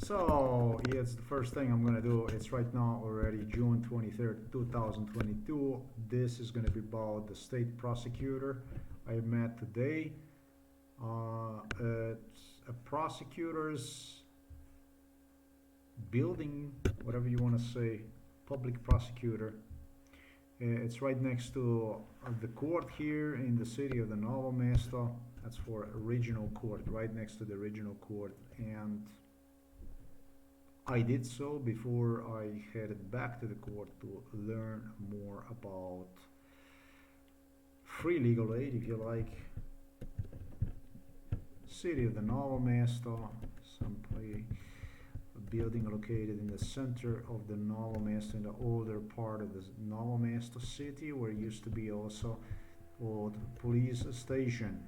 So, yeah, it's the first thing I'm gonna do. It's right now already June 23rd, 2022. This is gonna be about the state prosecutor I met today. It's a prosecutor's building, whatever you want to say, public prosecutor. It's right next to the court here in the city of the Novo Mesto. That's for a regional court, right next to the regional court. And I did so before I headed back to the court to learn more about free legal aid, if you like. City of the Novo Mesto, a building located in the center of the Novo Mesto, in the older part of the Novo Mesto city, where it used to be also a police station.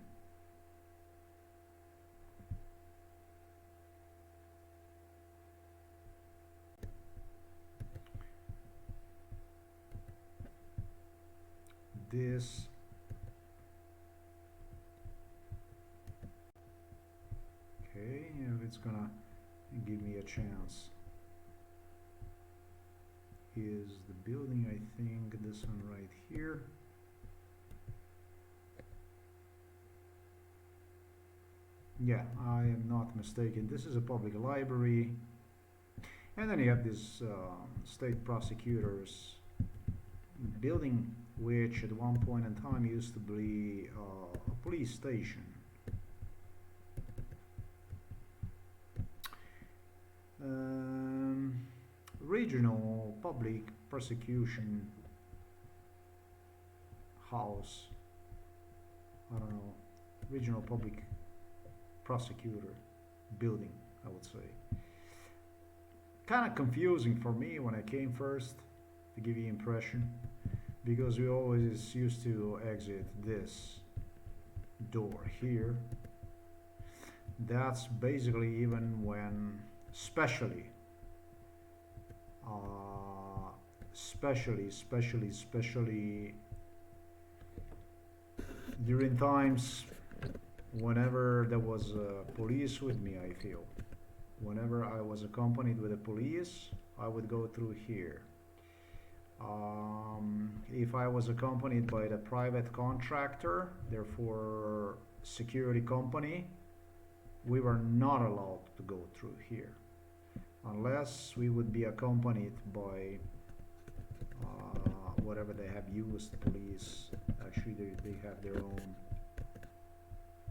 This okay, if it's gonna give me a chance, is the building, I think this one right here. Yeah, I am not mistaken, this is a public library, and then you have this state prosecutor's building, which at one point in time used to be a police station. Regional public prosecution house, I don't know, regional public prosecutor building, I would say. Kind of confusing for me when I came first, to give you impression, because we always used to exit this door here. That's basically even when, especially during times whenever there was police with me, I feel. Whenever I was accompanied with the police, I would go through here. If I was accompanied by the private contractor, therefore security company, we were not allowed to go through here unless we would be accompanied by whatever they have used police. Actually, they have their own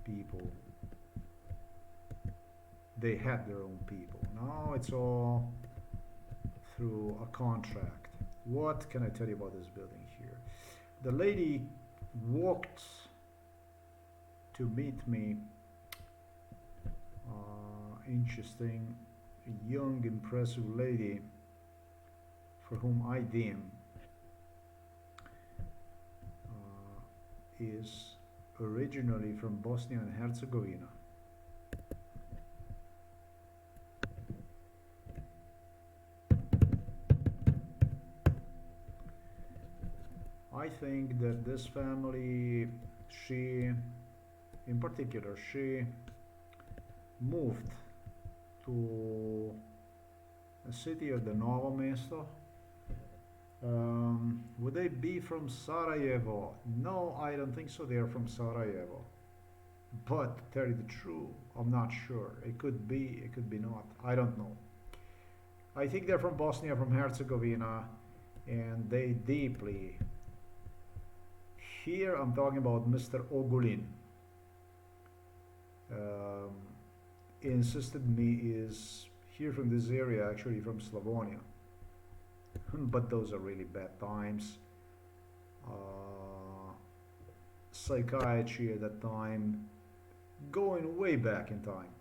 people. They had their own people. Now it's all through a contract. What can I tell you about this building here? The lady walked to meet me. Interesting, young, impressive lady for whom I deem is originally from Bosnia and Herzegovina. I think that this family, in particular, she moved to the city of the Novo Mesto. Would they be from Sarajevo? No, I don't think so. They are from Sarajevo. But to tell you the truth, I'm not sure. It could be, it could be not. I don't know. I think they're from Bosnia, from Herzegovina, and they deeply. Here I'm talking about Mr. Ogulin. Insisted me is here from this area, actually from Slavonia. But those are really bad times. Psychiatry at that time, going way back in time,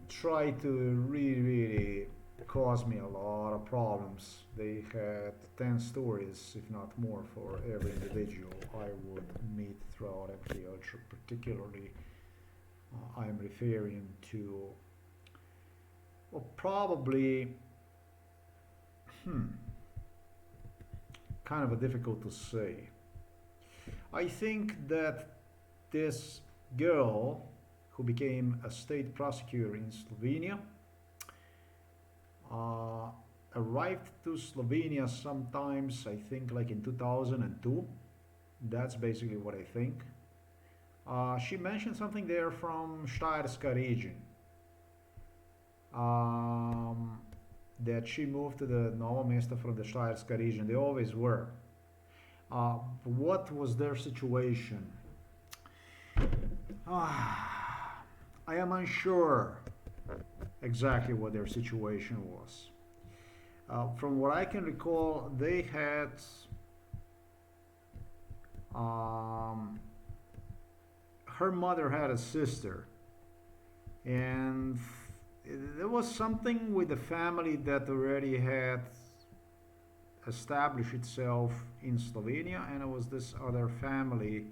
tried to really cause me a lot of problems. They had 10 stories, if not more, for every individual I would meet throughout every culture. Particularly, I'm referring to, well, probably, kind of a difficult to say. I think that this girl who became a state prosecutor in Slovenia arrived to Slovenia sometimes, I think like in 2002. That's basically what I think. She mentioned something there from Steierska region. Um, that she moved to the Novo Mesto from the Steierska region. They always were. What was their situation? I am unsure exactly what their situation was. From what I can recall, they had um, her mother had a sister, and there was something with the family that already had established itself in Slovenia, and it was this other family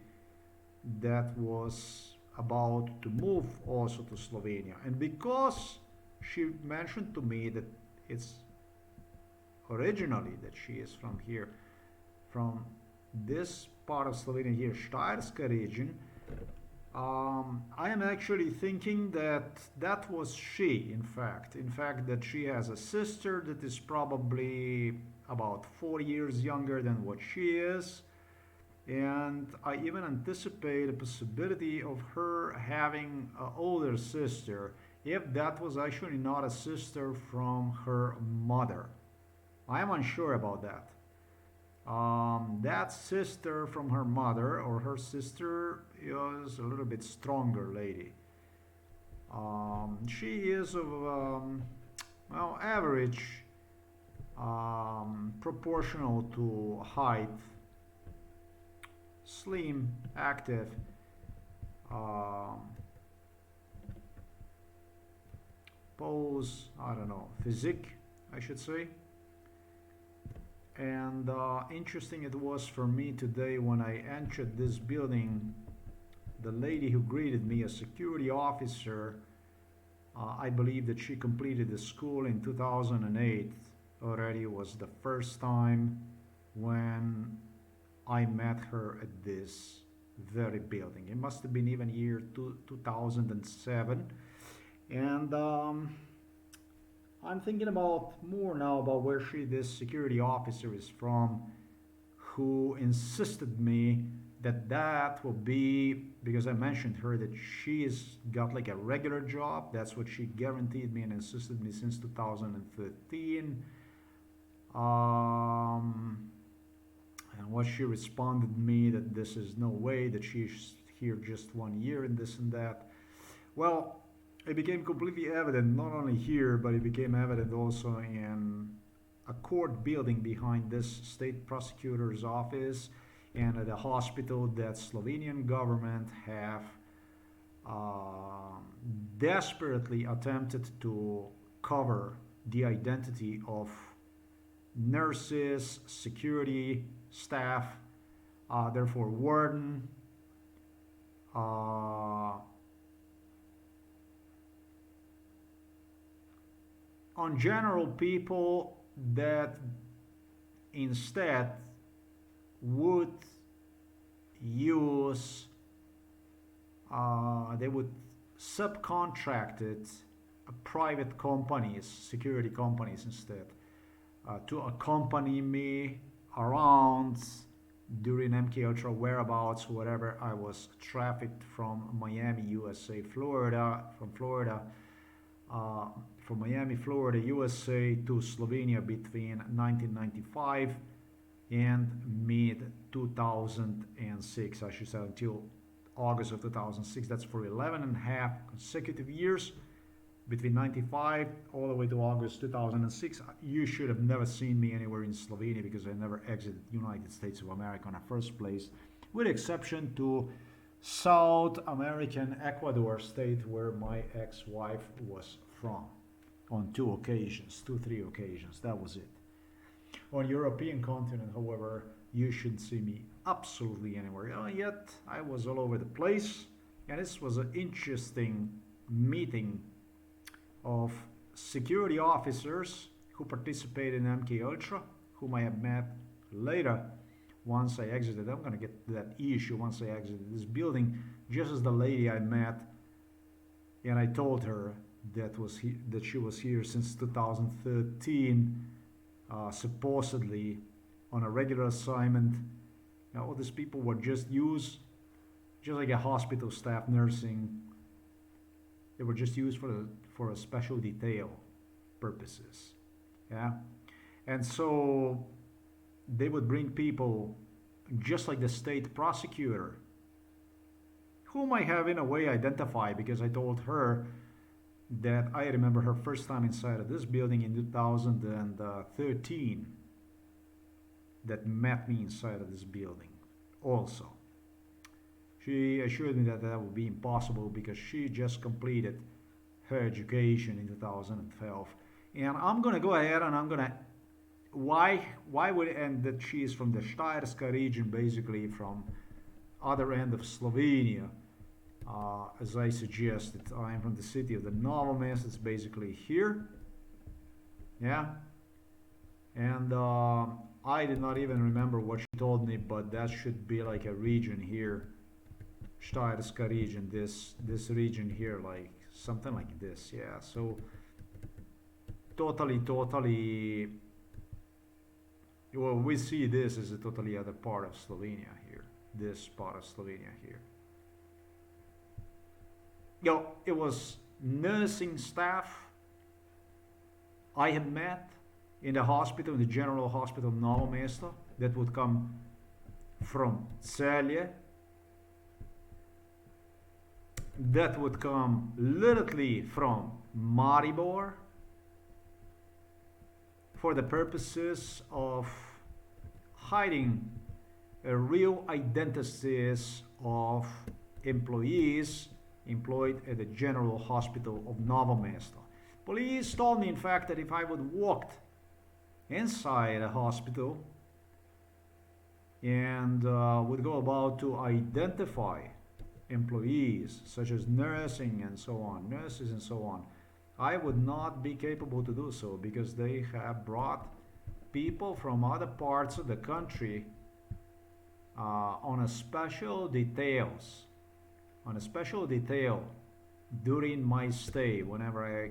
that was about to move also to Slovenia. And because she mentioned to me that it's originally that she is from here, from this part of Slovenia here, Steierska region, I am actually thinking that that was she, in fact. In fact, that she has a sister that is probably about 4 years younger than what she is. And I even anticipate a possibility of her having an older sister if that was actually not a sister from her mother. I am unsure about that. That sister from her mother or her sister is a little bit stronger lady. She is of well, average, proportional to height, slim, active, um, pose, I don't know, physique, I should say. And interesting it was for me today when I entered this building. The lady who greeted me, a security officer, I believe that she completed the school in 2008 already. Was the first time when I met her at this very building. It must have been even year 2007. And I'm thinking about more now about where this security officer is from, who insisted me that that will be because I mentioned her that she's got like a regular job. That's what she guaranteed me and insisted me since 2013. And what she responded me that this is no way that she's here just 1 year and this and that. Well, it became completely evident not only here, but it became evident also in a court building behind this state prosecutor's office and at a hospital that Slovenian government have desperately attempted to cover the identity of nurses, security staff, therefore warden, on general people that instead would use, they would subcontract it, private companies, security companies instead, to accompany me around during MK Ultra whereabouts, wherever I was trafficked from Miami, USA, Florida, from Miami, Florida, USA to Slovenia between 1995 and mid 2006, I should say, until August of 2006. That's for 11 and a half consecutive years between 95 all the way to August 2006. You should have never seen me anywhere in Slovenia because I never exited the United States of America in the first place, with exception to South American Ecuador state where my ex-wife was from on 3 occasions. That was it. On European continent, however, you shouldn't see me absolutely anywhere. Yet I was all over the place, and this was an interesting meeting of security officers who participated in MK Ultra, whom I have met later once I exited. I'm gonna get to that issue once I exited this building, just as the lady I met, and I told her that she was here since 2013, supposedly on a regular assignment. All these people were just used, just like a hospital staff nursing. They were just used for a special detail purposes. Yeah, and so they would bring people just like the state prosecutor, whom I have in a way identified because I told her that I remember her first time inside of this building in 2013 that met me inside of this building also. She assured me that that would be impossible because she just completed her education in 2012. And I'm gonna go ahead and I'm gonna why would and that she is from the Steierska region, basically from other end of Slovenia. As I suggested, I am from the city of the Novo Mesto. It's basically here. Yeah, and I did not even remember what she told me, but that should be like a region here, Steierska region. This region here, like something like this. Yeah. So totally. Well, we see this as a totally other part of Slovenia here. This part of Slovenia here. It was nursing staff I had met in the hospital, in the general hospital Novo Mesto, that would come from Celje, that would come literally from Maribor, for the purposes of hiding real identities of employees employed at the General Hospital of Novo Mesto. Police told me, in fact, that if I would walk inside a hospital and would go about to identify employees, such as nursing and so on, nurses and so on, I would not be capable to do so because they have brought people from other parts of the country on a special detail during my stay whenever I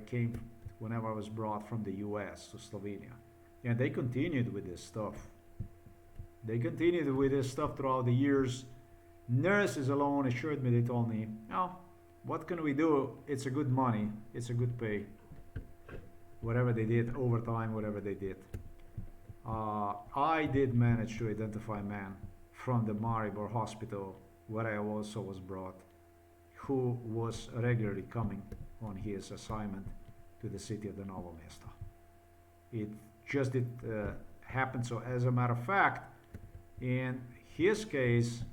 was brought from the US to Slovenia. And they continued with this stuff. Throughout the years. Nurses alone assured me, they told me, "Oh, what can we do? It's a good money, it's a good pay." Whatever they did, overtime, whatever they did. I did manage to identify a man from the Maribor hospital where I also was brought, who was regularly coming on his assignment to the city of the Novo Mesto. It just did happen. So as a matter of fact, in his case,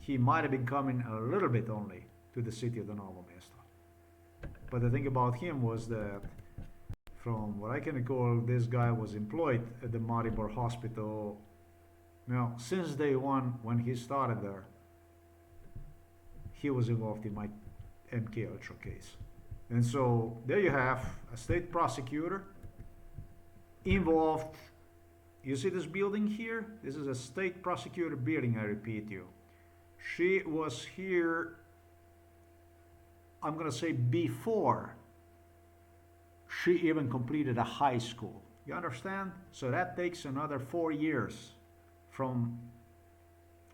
he might have been coming a little bit only to the city of the Novo Mesto. But the thing about him was that, from what I can recall, this guy was employed at the Maribor hospital, since day one when he started there. He was involved in my MK Ultra case. And so there you have a state prosecutor involved. You see this building here? This is a state prosecutor building, I repeat you. She was here, I'm going to say, before she even completed a high school. You understand? So that takes another 4 years from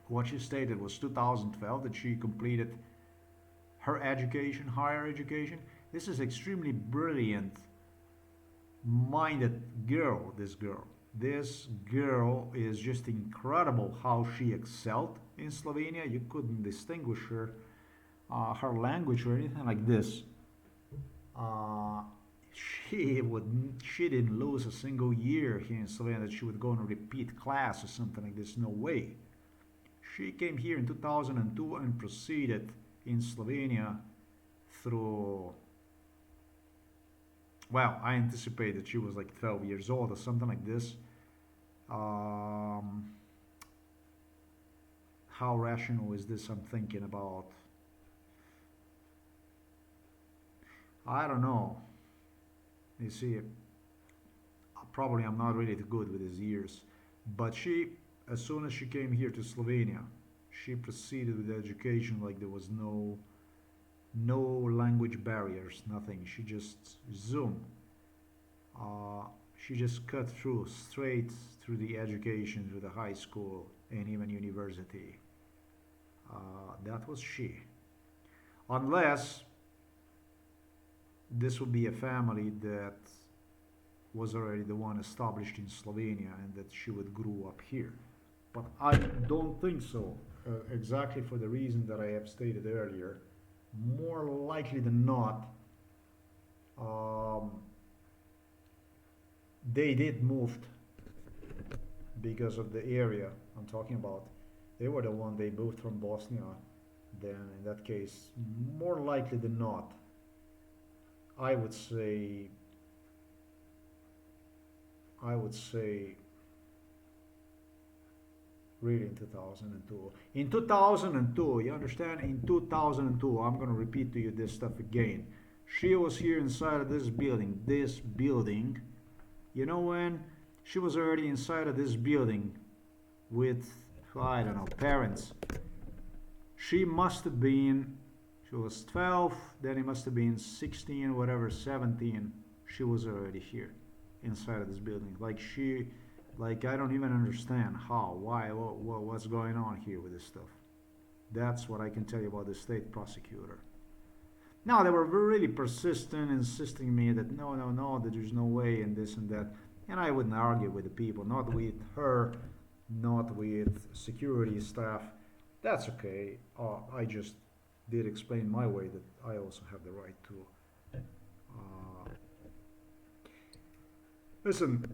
what she stated was 2012 that she completed her education, higher education. This is extremely brilliant minded girl, this girl. This girl is just incredible how she excelled in Slovenia. You couldn't distinguish her language or anything like this. She didn't lose a single year here in Slovenia that she would go and repeat class or something like this. No way. She came here in 2002 and proceeded in Slovenia through, well, I anticipate that she was like 12 years old or something like this. How rational is this? I'm thinking about. I don't know. You see, probably I'm not really good with his years, but she, as soon as she came here to Slovenia, she proceeded with education like there was no language barriers, nothing. She just zoomed. She just cut through, straight through the education, through the high school and even university. That was she. Unless this would be a family that was already the one established in Slovenia and that she would grow up here. But I don't think so, exactly for the reason that I have stated earlier. More likely than not, um, they did moved because of the area I'm talking about. They were the one they moved from Bosnia. Then in that case, more likely than not, I would say I would say really in 2002. In 2002, you understand? In 2002, I'm going to repeat to you this stuff again. She was here inside of this building. This building. You know when? She was already inside of this building with, I don't know, parents. She must have been, she was 12, then it must have been 16, whatever, 17. She was already here inside of this building. Like I don't even understand how, why, what's going on here with this stuff. That's what I can tell you about the state prosecutor. Now they were really persistent, insisting me that no, that there's no way and this and that. And I wouldn't argue with the people, not with her, not with security staff. That's okay. I just did explain my way that I also have the right to. Listen,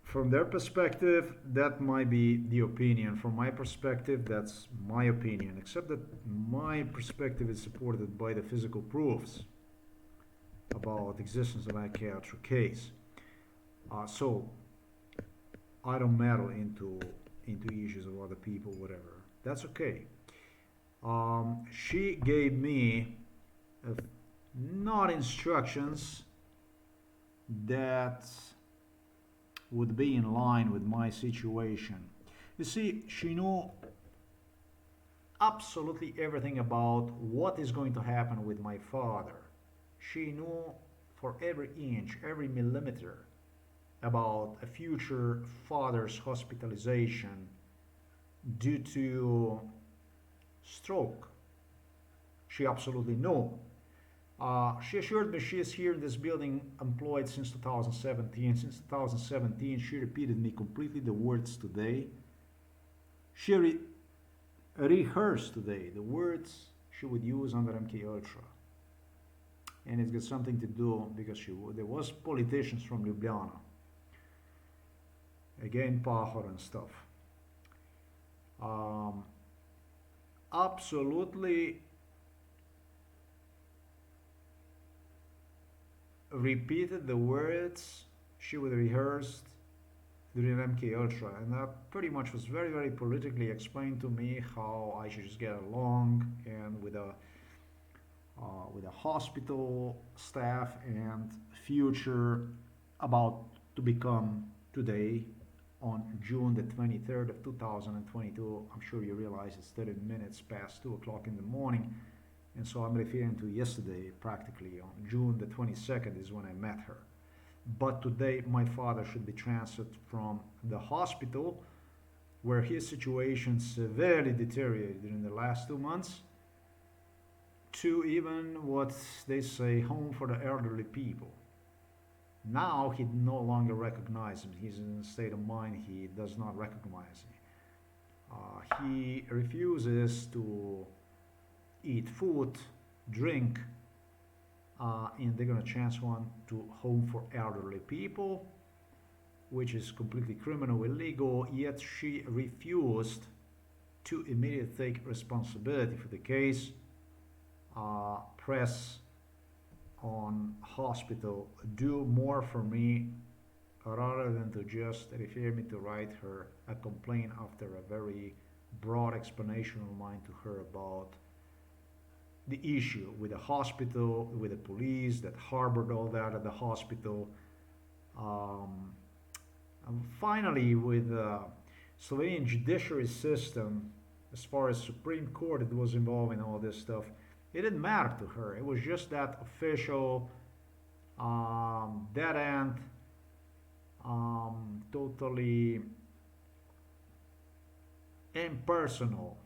from their perspective, that might be the opinion. From my perspective, that's my opinion, except that my perspective is supported by the physical proofs about existence of a psychiatric case. So I don't meddle into issues of other people, whatever. That's okay. She gave me not instructions that would be in line with my situation. You see, she knew absolutely everything about what is going to happen with my father. She knew for every inch, every millimeter about a future father's hospitalization due to stroke. She absolutely knew. She assured me she is here in this building employed since 2017. Since 2017, she repeated me completely the words today. She rehearsed today the words she would use under MK Ultra. And it's got something to do because there was politicians from Ljubljana. Again, Pahor and stuff. Absolutely repeated the words she would rehearsed during MK Ultra, and that pretty much was very, very politically explained to me how I should just get along and with a hospital staff and future about to become today on June the 23rd of 2022. I'm sure you realize it's 30 minutes past 2 o'clock in the morning. And so I'm referring to yesterday, practically on June the 22nd is when I met her. But today my father should be transferred from the hospital where his situation severely deteriorated in the last 2 months to even what they say home for the elderly people. Now he no longer recognizes me. He's in a state of mind he does not recognize me. He refuses to eat food, drink, and they're gonna transfer one to home for elderly people, which is completely criminal, illegal, yet she refused to immediately take responsibility for the case, press on hospital, do more for me rather than to just refer me to write her a complaint after a very broad explanation of mine to her about the issue with the hospital, with the police that harbored all that at the hospital. And finally, with the Slovenian judiciary system, as far as Supreme Court, it was involved in all this stuff. It didn't matter to her. It was just that official Dead end, totally impersonal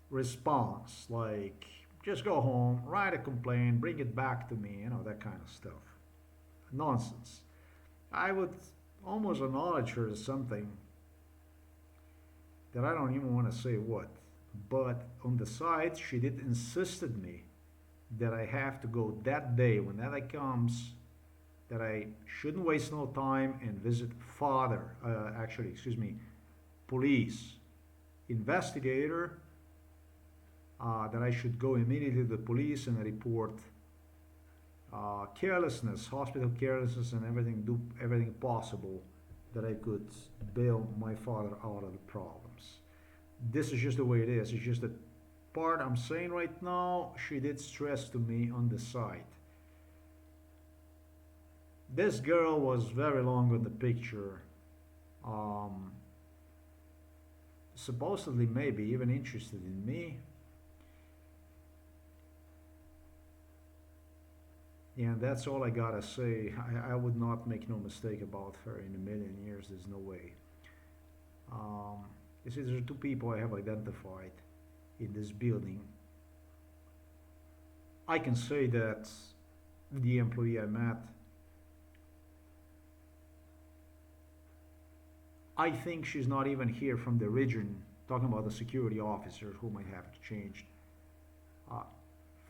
response, like just go home, write a complaint, bring it back to me, that kind of stuff. Nonsense. I would almost acknowledge her as something that I don't even want to say what. But on the side, she did insisted me that I have to go that day when that day comes, that I shouldn't waste no time and visit police investigator, that I should go immediately to the police and report carelessness, hospital carelessness, and do everything possible that I could bail my father out of the problems. This is just the way it is. It's just the part I'm saying right now. She did stress to me on the side. This girl was very long on the picture. Um, Supposedly, maybe even interested in me. And that's all I gotta say. I would not make no mistake about her in a million years. There's no way. Um, you see, there are two people I have identified in this building. I can say that the employee I met, I think she's not even here from the region, talking about the security officer whom I have changed. Uh,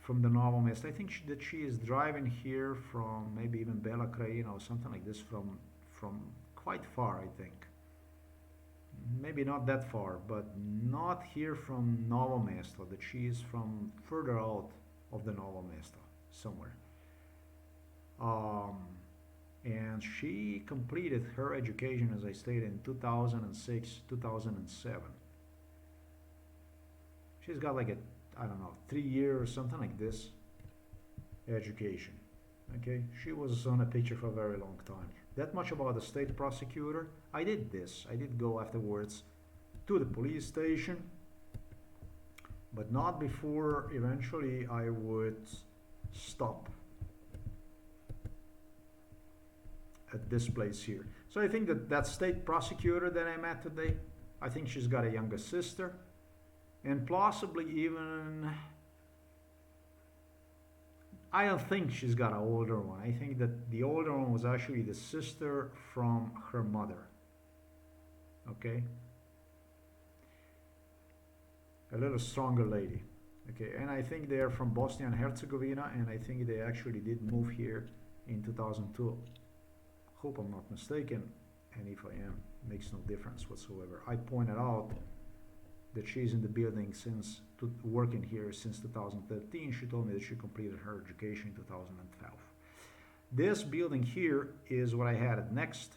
from the Novo Mesto. I think that she is driving here from maybe even Bela Krajina or something like this, from quite far, I think. Maybe not that far, but not here from Novo Mesto. That she is from further out of the Novo Mesto, somewhere. Um, and she completed her education, as I stated, in 2006, 2007. She's got like a, I don't know, 3 year or something like this education. Okay, she was on a picture for a very long time. That much about the state prosecutor. I did this. I did go afterwards to the police station, but not before eventually I would stop at this place here. So I think that state prosecutor that I met today, I think she's got a younger sister, and possibly even, I don't think she's got an older one. I think that the older one was actually the sister from her mother. Okay? A little stronger lady. Okay, and I think they are from Bosnia and Herzegovina, and I think they actually did move here in 2002. Hope I'm not mistaken, and if I am, makes no difference whatsoever. I pointed out that she's in the building working here since 2013. She told me that she completed her education in 2012. This building here is what I had at next.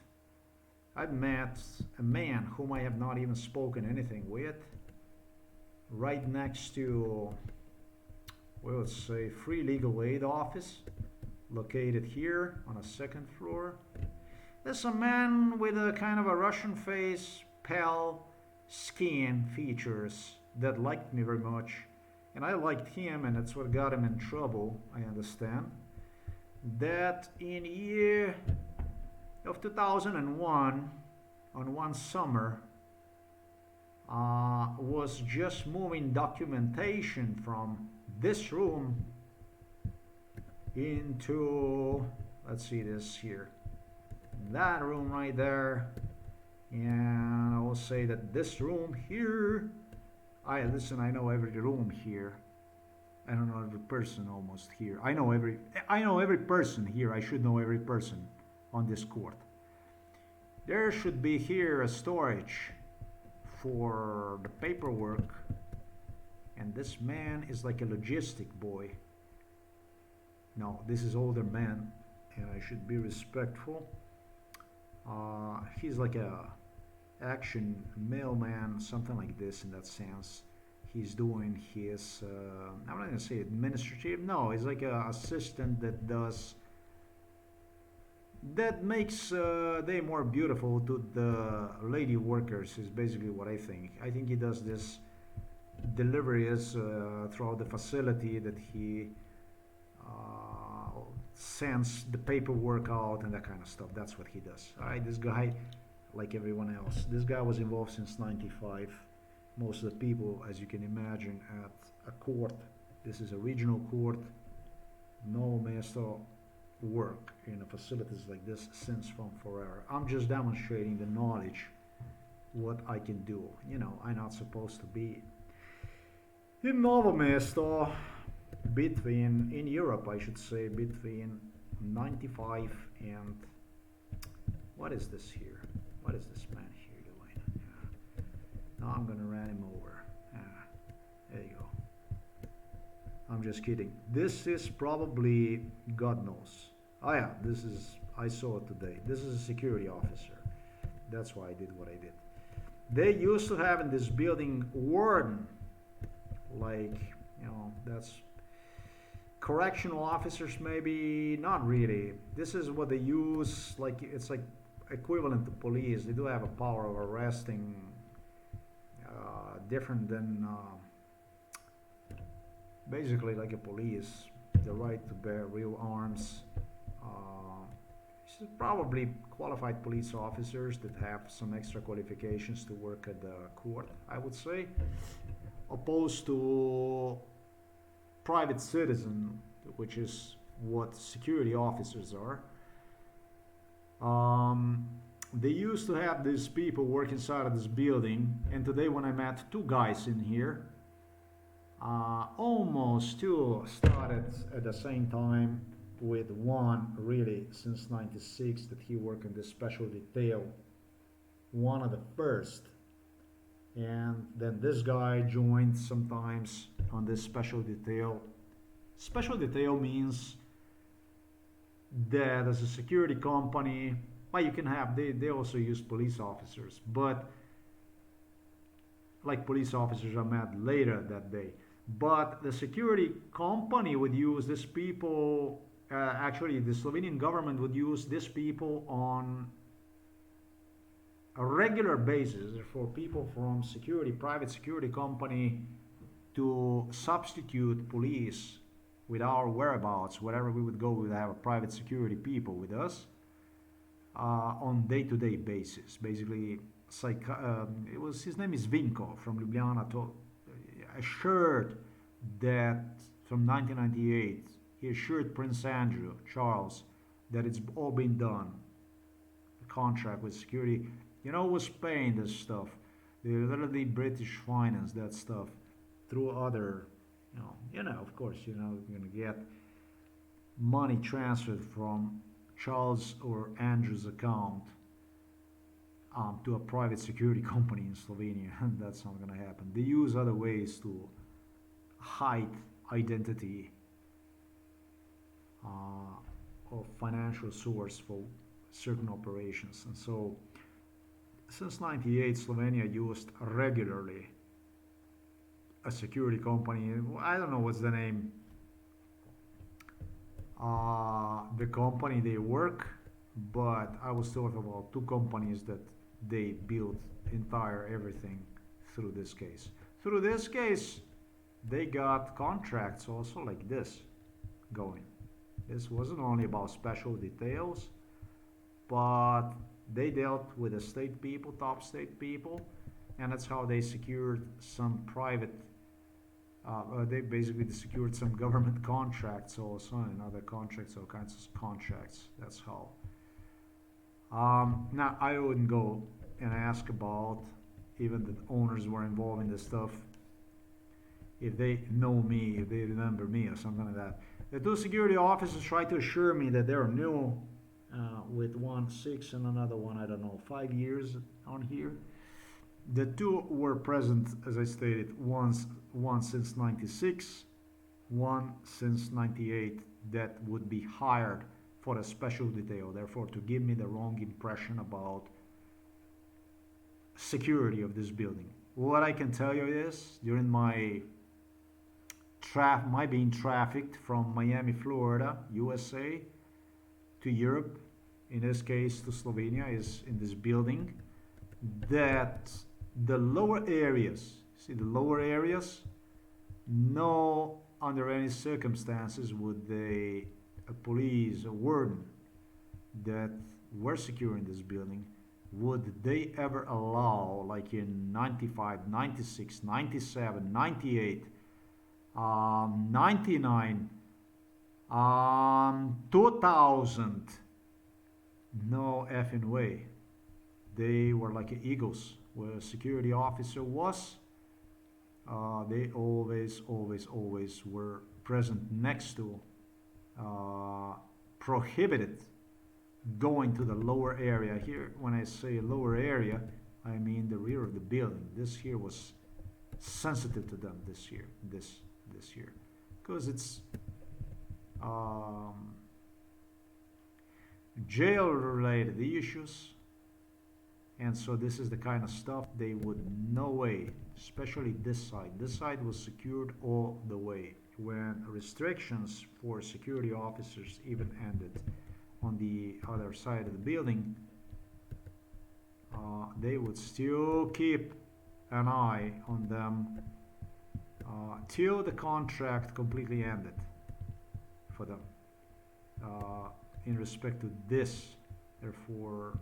I met a man whom I have not even spoken anything with, right next to, well, let's say, Free Legal Aid office, located here on a second floor. There's a man with a kind of a Russian face, pale skin features, that liked me very much, and I liked him, and that's what got him in trouble, I understand. That in year of 2001, on one summer, was just moving documentation from this room into, let's see this here, that room right there. And I will say that this room here, I know every room here. I don't know every person almost here. I know every person here. I should know every person on this court. There should be here a storage for the paperwork, and this man is like a logistic boy. No, this is older man, and I should be respectful. He's like a action mailman, something like this in that sense. He's doing his, I'm not gonna say administrative, no, he's like an assistant that makes day more beautiful to the lady workers, is basically what I think. I think he does this deliveries throughout the facility that he sends the paperwork out and that kind of stuff. That's what he does. All right, this guy, like everyone else, this guy was involved since '95. Most of the people, as you can imagine, at a court. This is a regional court. No master work in facilities like this since from forever. I'm just demonstrating the knowledge, what I can do. You know, I'm not supposed to be in Novo Mesto in Europe, I should say, between 95 and, what is this here? What is this man here doing? Yeah. Now I'm gonna run him over. Yeah. There you go. I'm just kidding. This is probably, God knows. Oh yeah, this is, I saw it today. This is a security officer. That's why I did what I did. They used to have in this building warden, like, you know, that's correctional officers, maybe not really. This is what they use, like it's like equivalent to police. They do have a power of arresting, different than basically like a police, the right to bear real arms. This is probably qualified police officers that have some extra qualifications to work at the court, I would say, opposed to private citizen, which is what security officers are. They used to have these people work inside of this building, and today when I met two guys in here, almost two started at the same time, with one really since '96 that he worked in this special detail, one of the first, and then this guy joined sometimes on this special detail. Special detail means that as a security company, well, you can have, they also use police officers, but like police officers I met later that day. But the security company would use these people, actually the Slovenian government would use these people on a regular basis for people from security, private security company, to substitute police with our whereabouts. Wherever we would go, we would have a private security people with us on day-to-day basis. Basically, it was, his name is Vinko from Ljubljana, assured that from 1998, he assured Prince Andrew, Charles, that it's all been done. The contract with security, you know, was paying this stuff. They literally British finance that stuff through other, of course, you're gonna get money transferred from Charles or Andrew's account to a private security company in Slovenia. That's not gonna happen. They use other ways to hide identity of financial source for certain operations. And so since '98, Slovenia used regularly a security company. I don't know what's the name, the company they work, but I was told about two companies that they built entire everything through this case. Through this case, they got contracts also like this going. This wasn't only about special details, but they dealt with the state people, top state people, and that's how they secured some private, they basically secured some government contracts also, and other contracts, all kinds of contracts. That's how. Now, I wouldn't go and ask about even the owners were involved in this stuff, if they know me, if they remember me or something like that. The two security officers tried to assure me that they're new, with one 6 and another one, I don't know, 5 years on here. The two were present, as I stated, one since '96, one since '98, that would be hired for a special detail, therefore to give me the wrong impression about security of this building. What I can tell you is, during my being trafficked from Miami, Florida, USA, to Europe, in this case to Slovenia, is in this building, that the lower areas, see the lower areas, no under any circumstances would they a police, a warden that were securing this building, would they ever allow, like in 95, 96, 97, 98, 99, 2000? No effing way. They were like eagles. Where a security officer was, they always were present next to, uh, prohibited going to the lower area. Here, when I say lower area, I mean the rear of the building. This here was sensitive to them this year, because it's um, jail-related issues, and so this is the kind of stuff they would no way, especially this side. This side was secured all the way. When restrictions for security officers even ended on the other side of the building, they would still keep an eye on them till the contract completely ended for them, in respect to this. Therefore,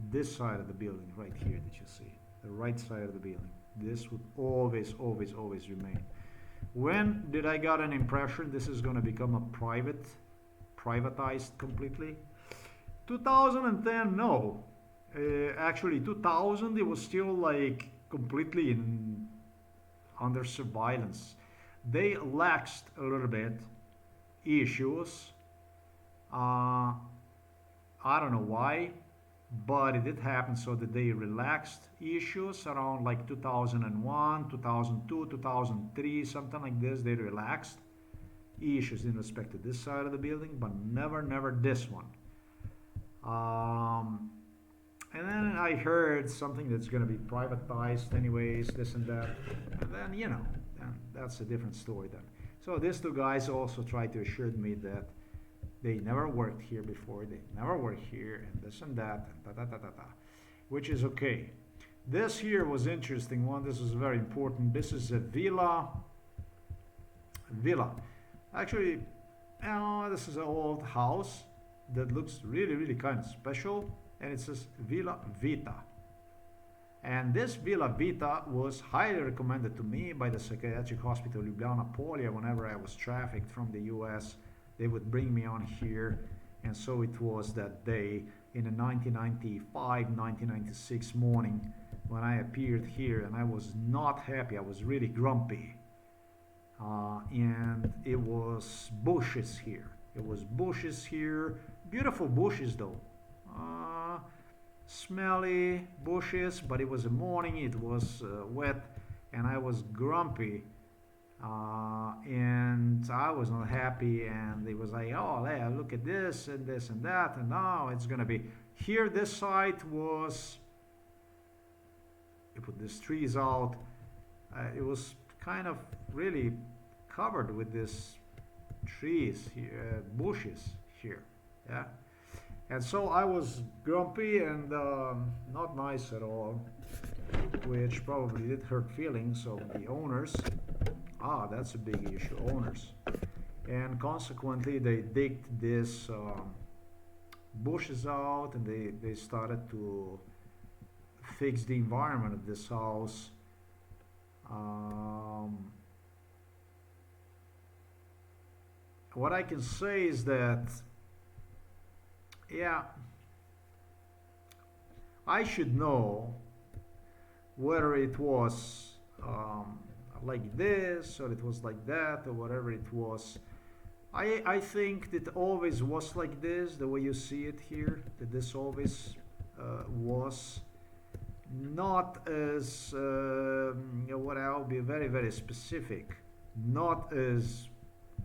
this side of the building right here that you see, the right side of the building, this would always remain. When did I got an impression this is going to become a privatized completely? 2010, no. Actually, 2000, it was still like completely under surveillance. They laxed a little bit issues. I don't know why, but it did happen, so that they relaxed issues around like 2001, 2002, 2003, something like this. They relaxed issues in respect to this side of the building, but never this one. And then I heard something that's going to be privatized anyways, this and that, and then then that's a different story then. So these two guys also tried to assure me that they never worked here before, they never worked here, and this and that, and which is okay. This here was interesting one. This is very important. This is a villa. Actually, this is an old house that looks really kind of special, and it says Villa Vita. And this Villa Vita was highly recommended to me by the Psychiatric Hospital Ljubljana Polje. Whenever I was trafficked from the US, they would bring me on here. And so it was that day in the 1995-1996 morning when I appeared here, and I was not happy. I was really grumpy. And it was bushes here. Beautiful bushes though. Smelly bushes, but it was a morning, it was wet, and I was grumpy, and I was not happy, and it was like, oh yeah, look at this and this and that, and now it's gonna be here. This side was, you put these trees out, it was kind of really covered with these trees here, bushes here, yeah. And so I was grumpy and not nice at all, which probably did hurt feelings of the owners. That's a big issue, owners. And consequently, they digged this bushes out, and they started to fix the environment of this house. What I can say is that, yeah, I should know whether it was like this or it was like that or whatever it was. I think that always was like this, the way you see it here, that this always was not as, what I'll be very specific, not as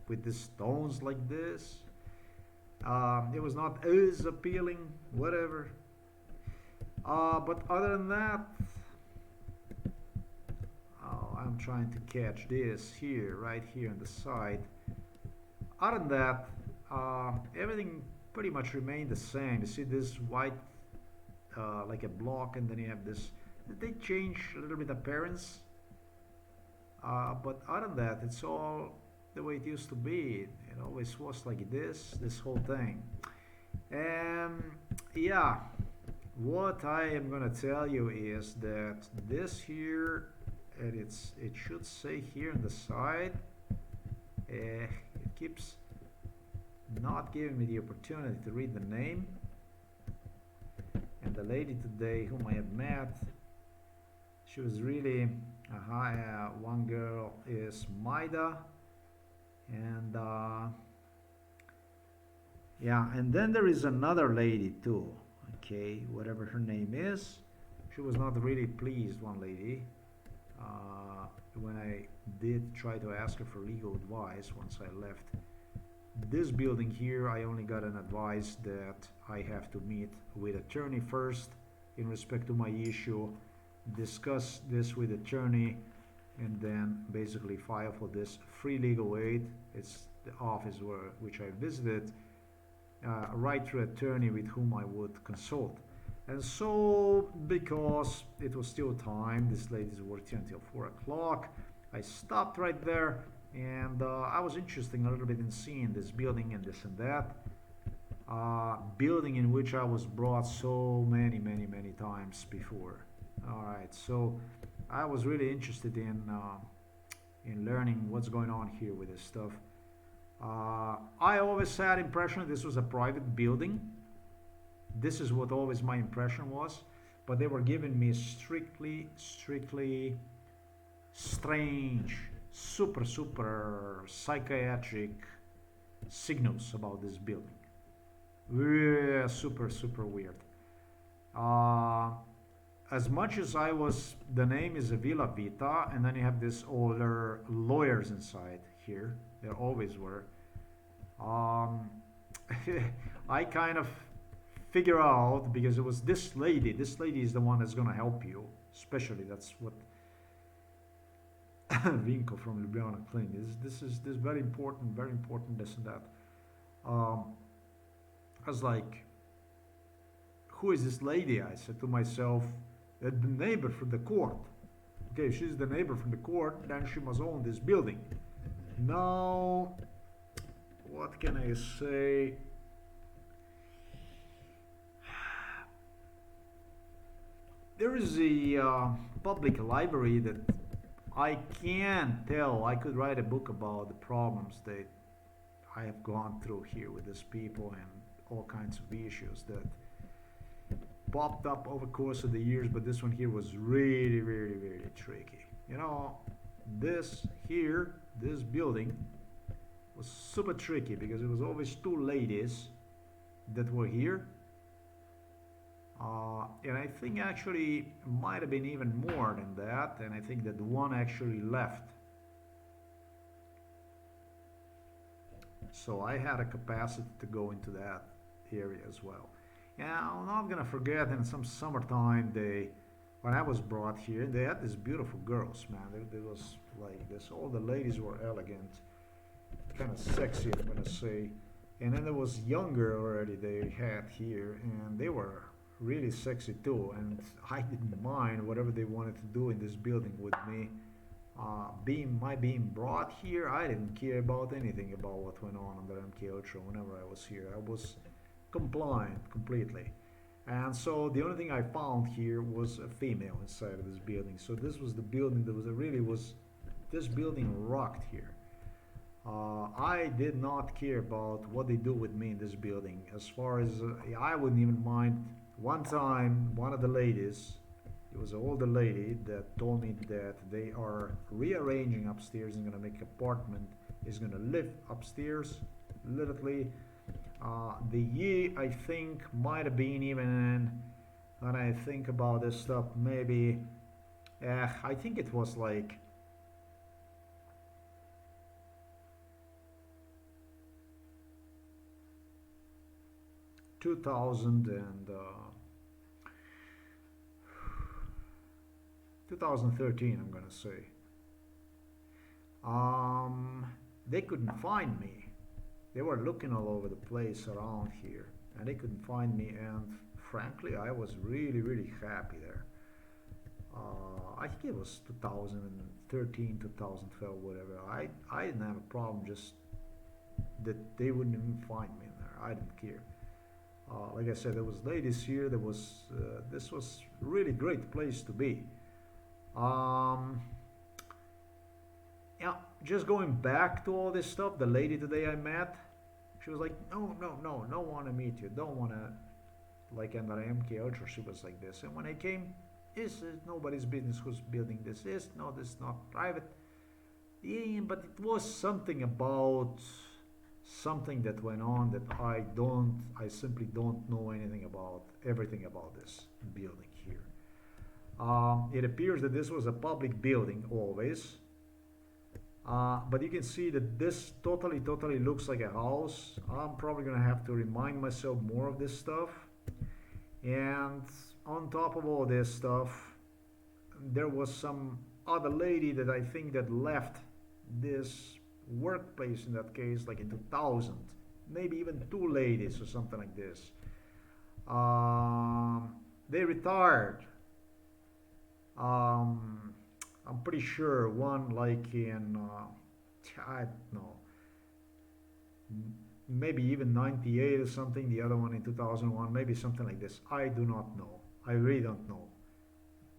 with the stones like this. It was not as appealing, whatever. But other than that, I'm trying to catch this here, right here on the side. Other than that, everything pretty much remained the same. You see this white, like a block, and then you have this. Did they change a little bit appearance? But other than that, it's all the way it used to be. It always was like this whole thing. And yeah, what I am gonna tell you is that this here, and it should say here on the side, it keeps not giving me the opportunity to read the name. And the lady today whom I have met, she was really one girl is Maida, and yeah, and then there is another lady too. Okay, whatever her name is, she was not really pleased. One lady, when I did try to ask her for legal advice once I left this building here, I only got an advice that I have to meet with attorney first in respect to my issue, discuss this with attorney, and then basically file for this free legal aid. It's the office which I visited, write to attorney with whom I would consult. And so, because it was still time, this lady's working until 4 o'clock, I stopped right there, and I was interested a little bit in seeing this building and this and that. Building in which I was brought so many times before. Alright, so I was really interested in learning what's going on here with this stuff. I always had impression this was a private building. This is what always my impression was, but they were giving me strictly strange, super psychiatric signals about this building. Yeah, super weird. As much as I was, the name is a Villa Vita, and then you have this older lawyers inside here. There always were. I kind of figure out, because it was this lady. This lady is the one that's gonna help you. Especially, that's what Vinko from Ljubljana claimed. This is very important, this and that. I was like, who is this lady? I said to myself, the neighbor from the court. Okay, if she's the neighbor from the court, then she must own this building. Now, what can I say? There is a public library that I can tell. I could write a book about the problems that I have gone through here with these people and all kinds of issues that popped up over the course of the years, but this one here was really tricky. You know, this here, this building was super tricky because it was always two ladies that were here. And I think actually might have been even more than that, and I think that one actually left. So I had a capacity to go into that area as well. And I'm not gonna forget, in some summertime, when I was brought here, they had these beautiful girls, man. There was like this. All the ladies were elegant, kind of sexy, I'm gonna say. And then there was younger already they had here, and they were really sexy too. And I didn't mind whatever they wanted to do in this building with me. Being brought here, I didn't care about anything about what went on under MK Ultra whenever I was here. I was compliant completely. And so the only thing I found here was a female inside of this building. So this was the building that this building rocked here. I did not care about what they do with me in this building. As far as I wouldn't even mind. One time, one of the ladies, it was an older lady that told me that they are rearranging upstairs and gonna make an apartment. Is gonna live upstairs, literally. The year I think might have been even, when I think about this stuff, maybe, I think it was like 2013, I'm gonna say. They couldn't find me. They were looking all over the place around here, and they couldn't find me. And frankly, I was really happy there. I think it was 2013 2013, 2012, whatever. I didn't have a problem, just that they wouldn't even find me in there. I didn't care. Like I said, there was ladies here. There was this was really great place to be. Um, yeah, just going back to all this stuff. The lady today I met, she was like, no, no, no, don't want to meet you. Don't want to like under MK Ultra. She was like this. And when I came, this is nobody's business who's building this. Is no, this is not private. Yeah, but it was something about something that went on that I simply don't know anything about, everything about this building here. It appears that this was a public building always, but you can see that this totally looks like a house. I'm probably gonna have to remind myself more of this stuff. And on top of all this stuff, there was some other lady that I think that left this workplace in that case like in 2000, maybe even two ladies or something like this. They retired. I'm pretty sure one like in I don't know, maybe even 98 or something, the other one in 2001, maybe something like this. I do not know. I really don't know.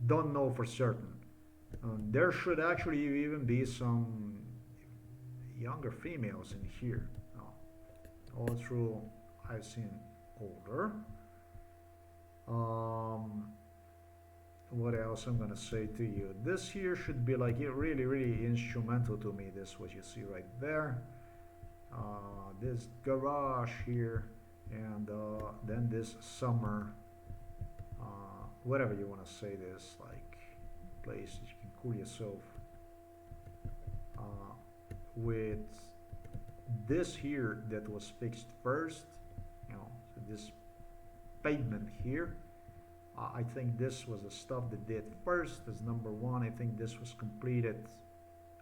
Don't know for certain. There should actually even be some younger females in here. No. All through I've seen older. What else I'm gonna say to you? This here should be like really instrumental to me. This what you see right there. This garage here, and then this summer, whatever you want to say, this like place that you can cool yourself. With this here that was fixed first, you know, so this pavement here. I think this was the stuff that did first as number one. I think this was completed,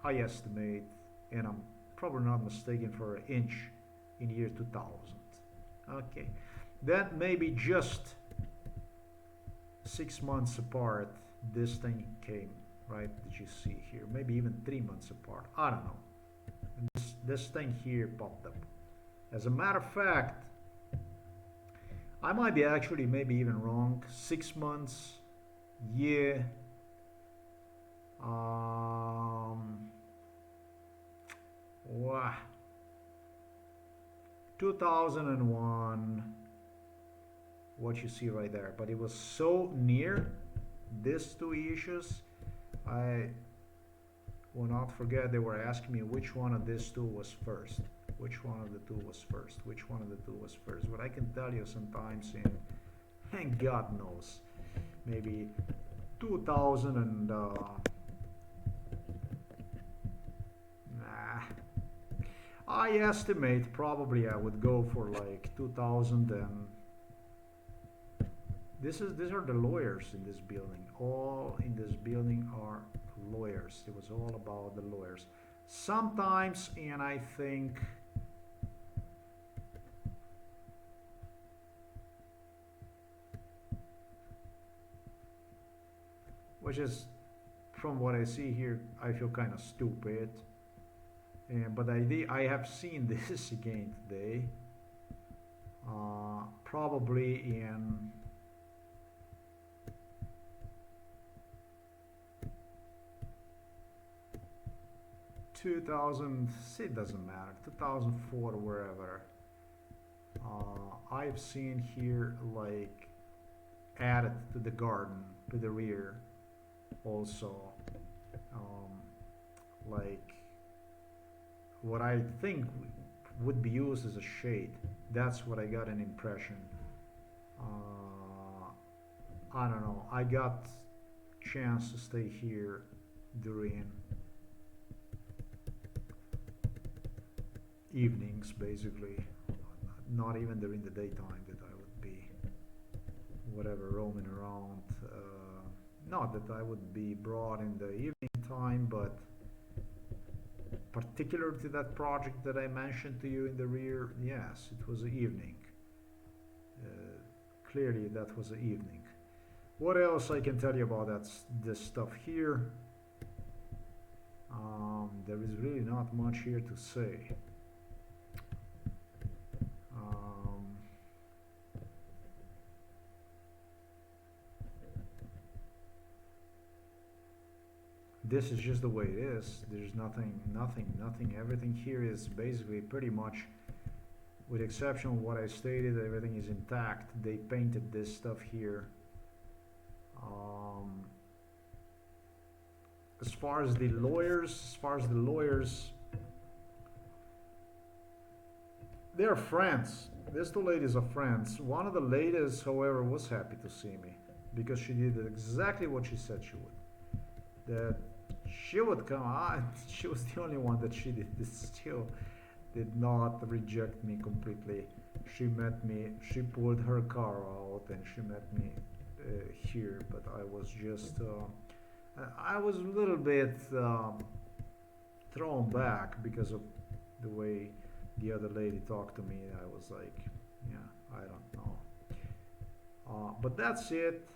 I estimate, and I'm probably not mistaken, for an inch in year 2000. Okay, that maybe just 6 months apart this thing came, right, that you see here, maybe even 3 months apart, I don't know. And this thing here popped up. As a matter of fact, I might be actually maybe even wrong. 6 months, yeah. Wow. 2001. What you see right there, but it was so near these two issues. I will not forget they were asking me which one of these two was first. Which one of the two was first? Which one of the two was first? What I can tell you sometimes and God knows, maybe 2000 and I estimate probably I would go for like 2000 and these are the lawyers in this building. All in this building are lawyers. It was all about the lawyers. Sometimes, and I think which is, from what I see here, I feel kind of stupid. But I have seen this again today. Probably in 2000, it doesn't matter, 2004 or wherever. I've seen here like added to the garden, to the rear also, like what I think would be used as a shade. That's what I got an impression. I don't know, I got chance to stay here during evenings, basically, not even during the daytime that I would be whatever roaming around. Not that I would be brought in the evening time, but particular to that project that I mentioned to you in the rear, yes, it was an evening. Clearly that was an evening. What else I can tell you about this stuff here? There is really not much here to say. Um, this is just the way it is. There's nothing. Everything here is basically pretty much, with the exception of what I stated, everything is intact. They painted this stuff here. As far as the lawyers, they're friends. These two ladies are friends. One of the ladies, however, was happy to see me because she did exactly what she said she would. That she would come on. She was the only one that she did this still did not reject me completely. She met me, she pulled her car out and she met me here, but I was just, I was a little bit thrown back because of the way the other lady talked to me. I was like, yeah, I don't know. But that's it.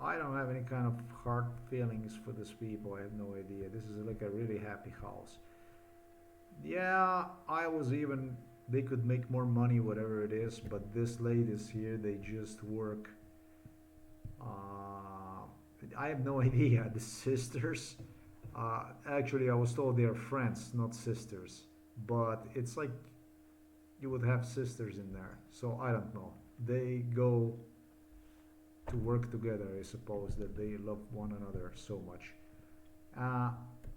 I don't have any kind of hard feelings for these people. I have no idea. This is like a really happy house. Yeah, they could make more money, whatever it is, but this ladies here, they just work. I have no idea. The sisters, actually, I was told they are friends, not sisters. But it's like you would have sisters in there. So I don't know. They go to work together, I suppose, that they love one another so much.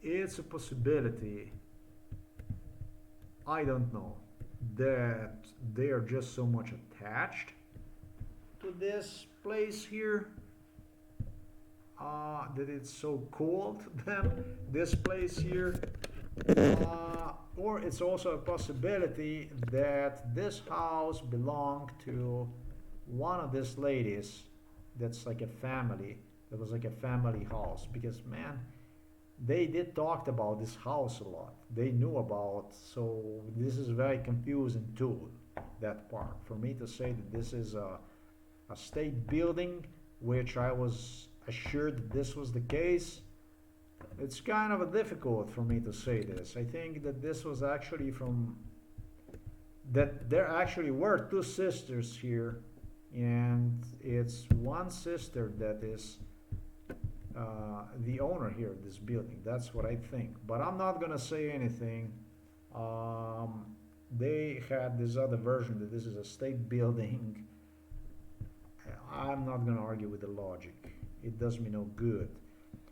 It's a possibility, I don't know, that they are just so much attached to this place here, that it's so cool to them, this place here. Or it's also a possibility that this house belonged to one of these ladies that's like a family, that was like a family house, because man, they did talk about this house a lot. They knew about, so this is very confusing too, that part. For me to say that this is a state building, which I was assured that this was the case, it's kind of difficult for me to say this. I think that this was actually that there actually were two sisters here, and it's one sister that is the owner here of this building. That's what I think. But I'm not gonna say anything. They had this other version that this is a state building. I'm not gonna argue with the logic. It does me no good.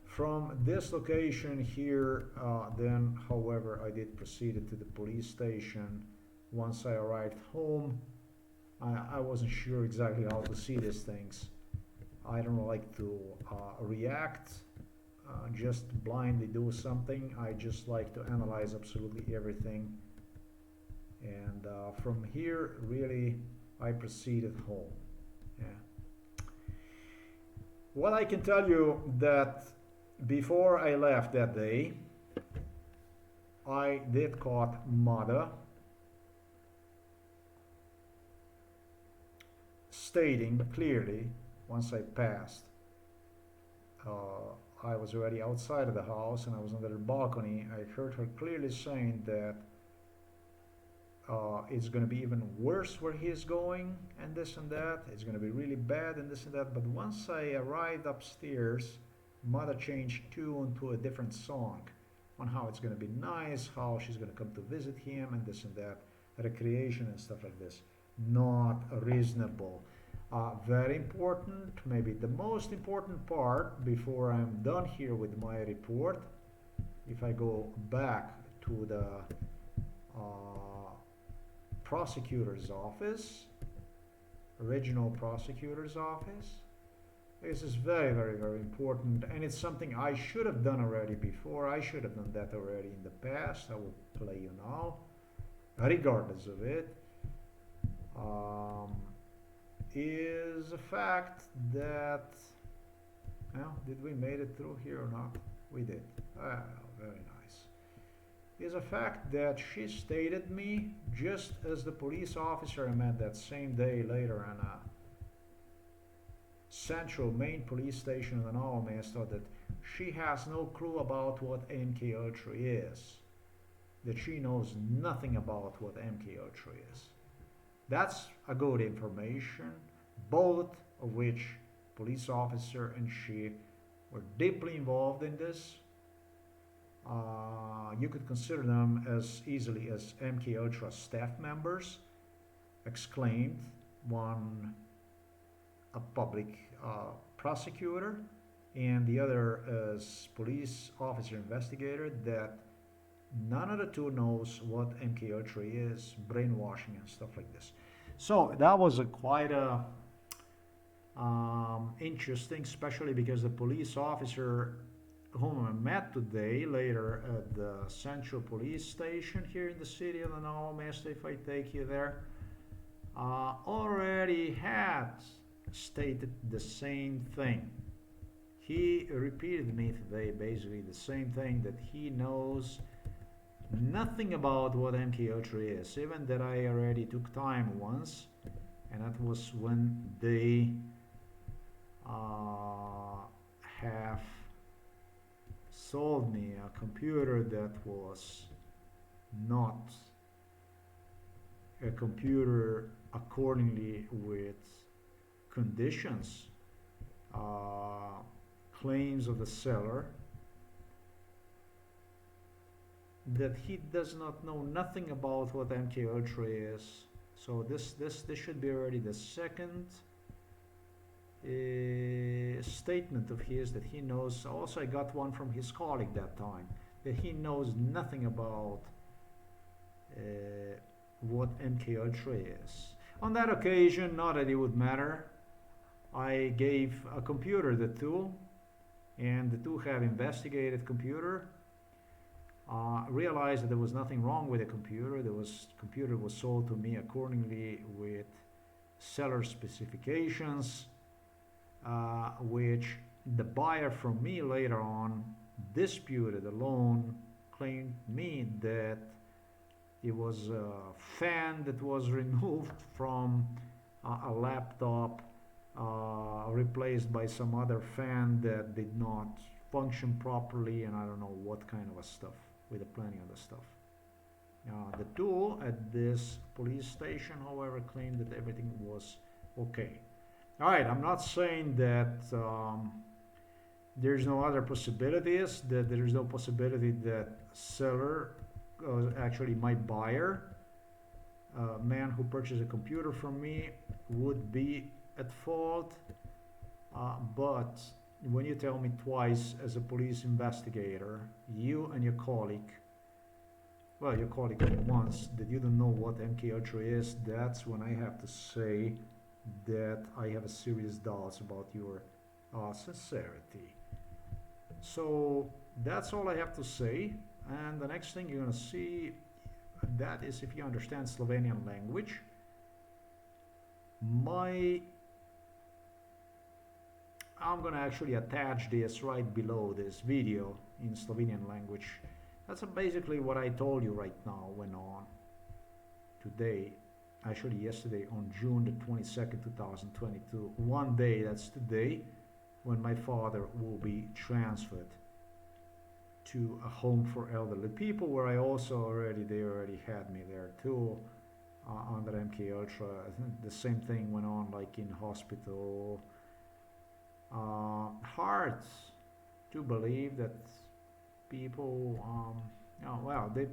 From this location here, then, however, I did proceed to the police station. Once I arrived home, I wasn't sure exactly how to see these things. I don't like to react, just blindly do something. I just like to analyze absolutely everything. And from here, really, I proceeded home. Yeah. Well, I can tell you that before I left that day, I did caught mother stating clearly, once I passed, I was already outside of the house and I was under the balcony. I heard her clearly saying that it's going to be even worse where he is going and this and that. It's going to be really bad and this and that. But once I arrived upstairs, mother changed tune to a different song on how it's going to be nice, how she's going to come to visit him and this and that, recreation and stuff like this. Not reasonable. Very important, maybe the most important part before I'm done here with my report. If I go back to the prosecutor's office, regional prosecutor's office, this is very, very, very important, and it's something I should have done already before. I should have done that already in the past. I will play you now, regardless of it. Is a fact that, well, did we made it through here or not? We did. Very nice. Is a fact that she stated me just as the police officer I met that same day later in a central main police station in Almaty thought that she has no clue about what MK Ultra is. that she knows nothing about what MKUltra is. That's a good information, both of which police officer and she were deeply involved in this. You could consider them as easily as MKUltra staff members, exclaimed one a public prosecutor, and the other as police officer investigator, that none of the two knows what MKUltra is, brainwashing and stuff like this. So that was a quite a interesting, especially because the police officer whom I met today later at the Central Police Station here in the city. I don't know, Master, if I take you there, already had stated the same thing. He repeated me today basically the same thing, that he knows nothing about what MKUltra is, even that I already took time once, and that was when they have sold me a computer that was not a computer accordingly with conditions, claims of the seller, that he does not know nothing about what MKUltra is. So this should be already the second statement of his that he knows. Also, I got one from his colleague that time, that he knows nothing about what MKUltra is. On that occasion, not that it would matter, I gave a computer the two, and the two have investigated computer, realized that there was nothing wrong with the computer. Computer was sold to me accordingly with seller specifications, which the buyer from me later on disputed the loan, claimed me that it was a fan that was removed from a laptop, replaced by some other fan that did not function properly, and I don't know what kind of a stuff, with plenty of the stuff. The two at this police station, however, claimed that everything was okay. All right, I'm not saying that there's no other possibilities, that there is no possibility that seller, actually my buyer, man who purchased a computer from me, would be at fault. But when you tell me twice as a police investigator, you and your colleague, well, your colleague only once, that you don't know what MKUltra is, that's when I have to say that I have a serious doubts about your sincerity. So that's all I have to say. And the next thing you're going to see, that is if you understand Slovenian language. I'm going to actually attach this right below this video in Slovenian language. That's basically what I told you right now went on today, actually yesterday, on June the 22nd, 2022. One day, that's today, when my father will be transferred to a home for elderly people, where they already had me there too, under MKUltra. The same thing went on like in hospital. Hard to believe that people,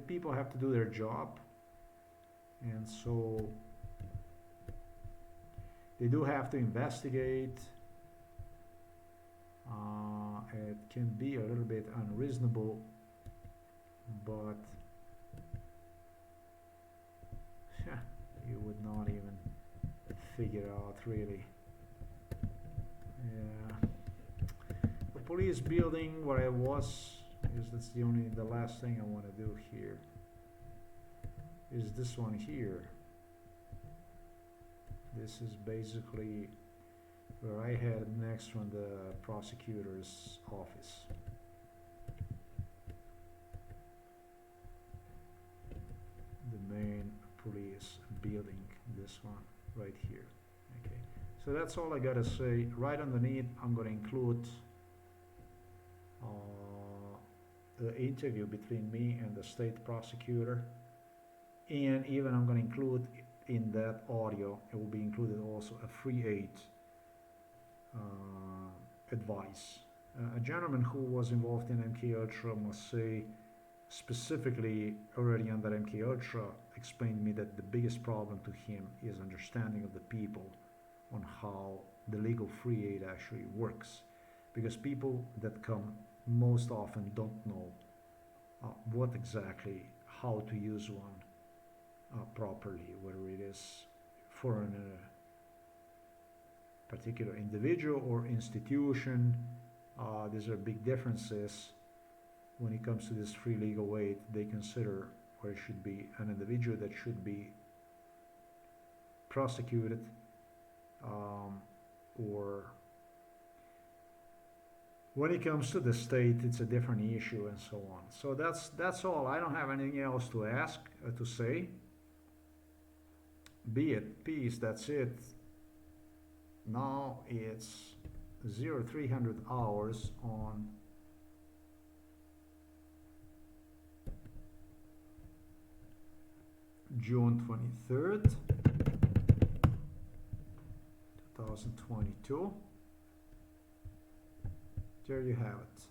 people have to do their job, and so they do have to investigate. It can be a little bit unreasonable, but you would not even figure out really. Yeah. The police building where I was, because that's the last thing I want to do here, is this one here. This is basically where I had next from the prosecutor's office. The main police building, this one right here. Okay, so that's all I gotta say. Right underneath, I'm gonna include interview between me and the state prosecutor. And even I'm going to include in that audio, it will be included also a free aid advice. A gentleman who was involved in MK Ultra must say specifically already under MK Ultra explained to me that the biggest problem to him is understanding of the people on how the legal free aid actually works, because people that come most often don't know what exactly how to use one properly, whether it is for a particular individual or institution. These are big differences when it comes to this free legal aid. They consider where it should be an individual that should be prosecuted, or when it comes to the state, it's a different issue, and so on. So that's all. I don't have anything else to ask to say. Be at peace. That's it. Now it's 0300 hours on June 23rd, 2022. There you have it.